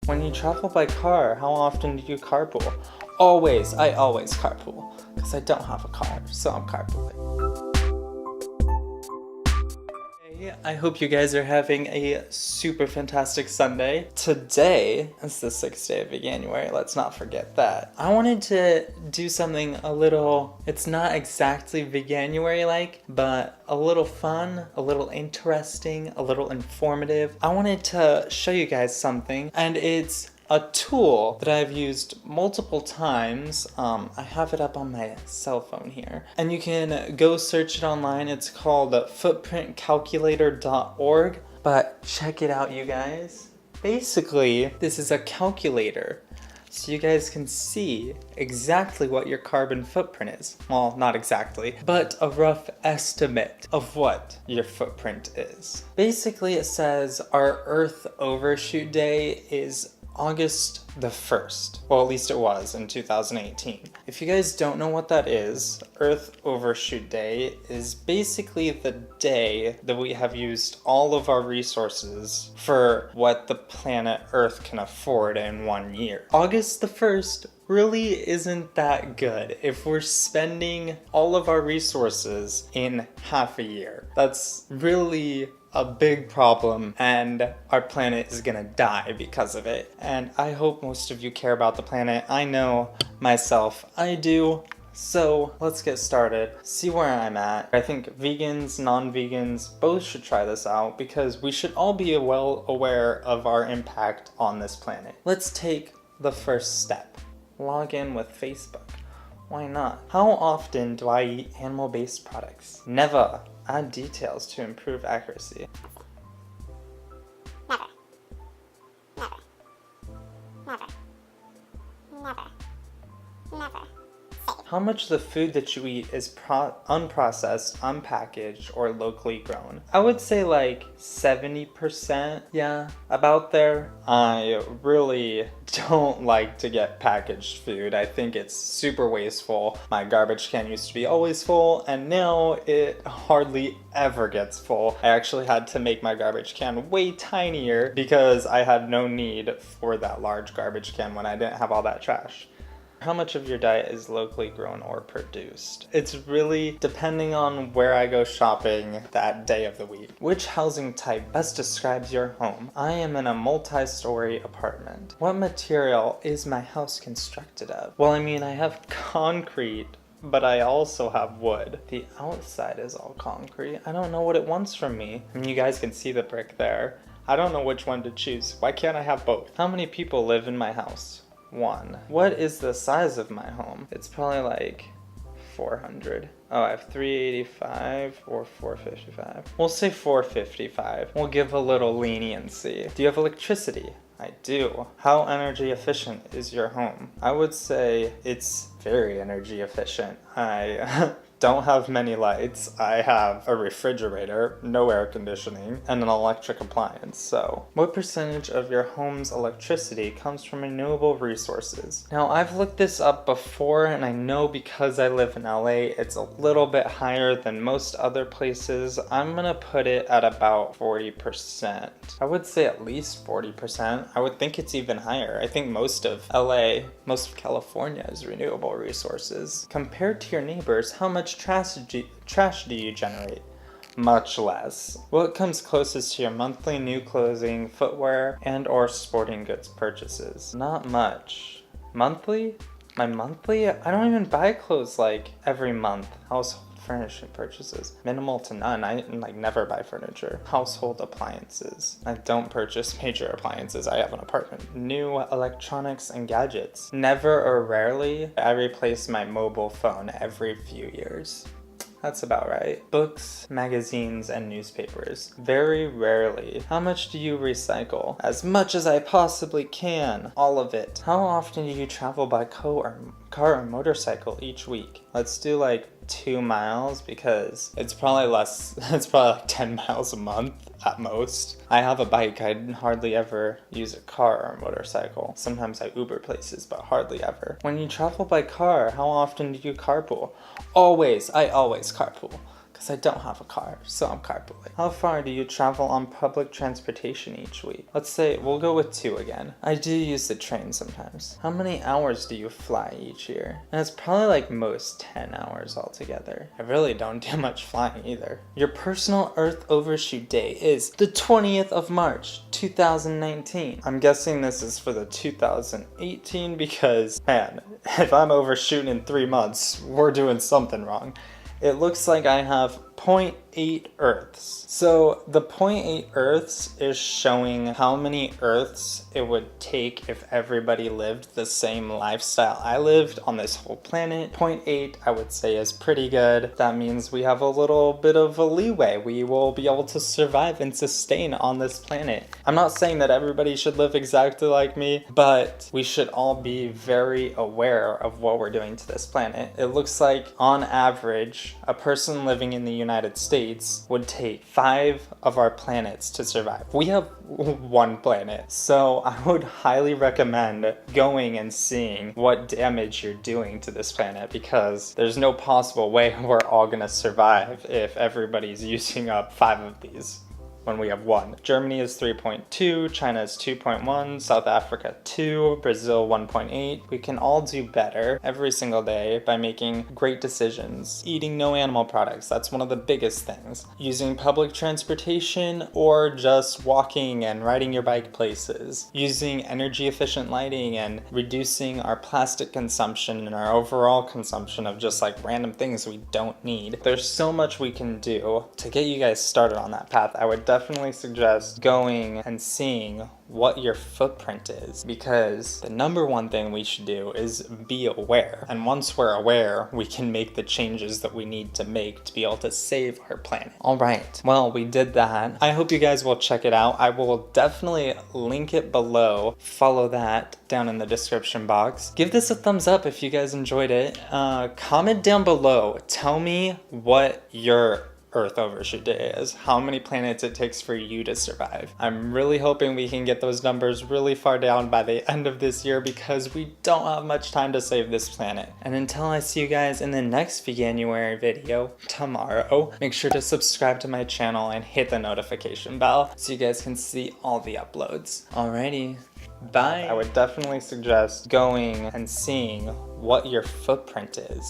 When you travel by car, how often do you carpool? Always. I always carpool. Because I don't have a car, so I'm carpooling. I hope you guys are having a super fantastic Sunday. Today is the 6th day of Veganuary, let's not forget that. I wanted to do something a little, it's not exactly Veganuary-like, but a little fun, a little interesting, a little informative. I wanted to show you guys something, and it's a tool that I've used multiple times. I have it up on my cell phone here. And you can go search it online. It's called footprintcalculator.org. But check it out, you guys. Basically, this is a calculator. So you guys can see exactly what your carbon footprint is. Well, not exactly, but a rough estimate of what your footprint is. Basically, it says our Earth overshoot day is August the 1st. Well, at least it was in 2018. If you guys don't know what that is, Earth Overshoot Day is basically the day that we have used all of our resources for what the planet Earth can afford in 1 year. August the 1st really isn't that good if we're spending all of our resources in half a year. That's really a big problem, and our planet is gonna die because of it. And I hope most of you care about the planet. I know myself, I do. So let's get started, see where I'm at. I think vegans, non-vegans, both should try this out because we should all be well aware of our impact on this planet. Let's take the first step. Log in with Facebook. Why not? How often do I eat animal-based products? Never. Add details to improve accuracy. Never. Never. Never. Never. Never. How much of the food that you eat is unprocessed, unpackaged, or locally grown? I would say like 70%, yeah, about there. I really don't like to get packaged food. I think it's super wasteful. My garbage can used to be always full, and now it hardly ever gets full. I actually had to make my garbage can way tinier because I had no need for that large garbage can when I didn't have all that trash. How much of your diet is locally grown or produced? It's really depending on where I go shopping that day of the week. Which housing type best describes your home? I am in a multi-story apartment. What material is my house constructed of? Well, I mean, I have concrete, but I also have wood. The outside is all concrete. I don't know what it wants from me. I mean, you guys can see the brick there. I don't know which one to choose. Why can't I have both? How many people live in my house? 1. What is the size of my home? It's probably like 400. Oh, I have 385 or 455. We'll say 455. We'll give a little leniency. Do you have electricity? I do. How energy efficient is your home? I would say it's very energy efficient. I don't have many lights. I have a refrigerator, no air conditioning, and an electric appliance. So, what percentage of your home's electricity comes from renewable resources? Now, I've looked this up before, and I know because I live in LA, it's a little bit higher than most other places. I'm gonna put it at about 40%. I would say at least 40%. I would think it's even higher. I think most of LA, most of California is renewable resources. Compared to your neighbors, how much trash do you generate? Much less. What comes closest to your monthly new clothing, footwear, and or sporting goods purchases? Not much. Monthly? My monthly? I don't even buy clothes like every month. Household furnishing purchases. Minimal to none. I like never buy furniture. Household appliances. I don't purchase major appliances. I have an apartment. New electronics and gadgets. Never or rarely. I replace my mobile phone every few years. That's about right. Books, magazines, and newspapers. Very rarely. How much do you recycle? As much as I possibly can. All of it. How often do you travel by car or motorcycle each week? Let's do like 2 miles because it's probably less, it's probably like 10 miles a month at most. I have a bike. I hardly ever use a car or a motorcycle. Sometimes I Uber places, but hardly ever. When you travel by car, how often do you carpool? Always. I always carpool. because I don't have a car, so I'm carpooling. How far do you travel on public transportation each week? Let's say we'll go with 2 again. I do use the train sometimes. How many hours do you fly each year? And it's probably like most 10 hours altogether. I really don't do much flying either. Your personal Earth overshoot day is the 20th of March, 2019. I'm guessing this is for the 2018 because, man, if I'm overshooting in 3 months, we're doing something wrong. It looks like I have 0.8 Earths. So the 0.8 Earths is showing how many Earths it would take if everybody lived the same lifestyle I lived on this whole planet. 0.8 I would say is pretty good. That means we have a little bit of a leeway. We will be able to survive and sustain on this planet. I'm not saying that everybody should live exactly like me, but we should all be very aware of what we're doing to this planet. It looks like on average, a person living in the United States would take 5 of our planets to survive. We have 1 planet, so I would highly recommend going and seeing what damage you're doing to this planet, because there's no possible way we're all gonna survive if everybody's using up 5 of these when we have 1. Germany is 3.2, China is 2.1, South Africa 2, Brazil 1.8. We can all do better every single day by making great decisions. Eating no animal products, that's one of the biggest things. Using public transportation or just walking and riding your bike places. Using energy efficient lighting and reducing our plastic consumption and our overall consumption of just like random things we don't need. There's so much we can do to get you guys started on that path. I would definitely suggest going and seeing what your footprint is, because the number one thing we should do is be aware. And once we're aware, we can make the changes that we need to make to be able to save our planet. All right, well, we did that. I hope you guys will check it out. I will definitely link it below. Follow that down in the description box. Give this a thumbs up if you guys enjoyed it. Comment down below. Tell me what your Earth overshoot day is, how many planets it takes for you to survive. I'm really hoping we can get those numbers really far down by the end of this year, because we don't have much time to save this planet. And until I see you guys in the next Veganuary video tomorrow, make sure to subscribe to my channel and hit the notification bell so you guys can see all the uploads. Alrighty, bye. I would definitely suggest going and seeing what your footprint is.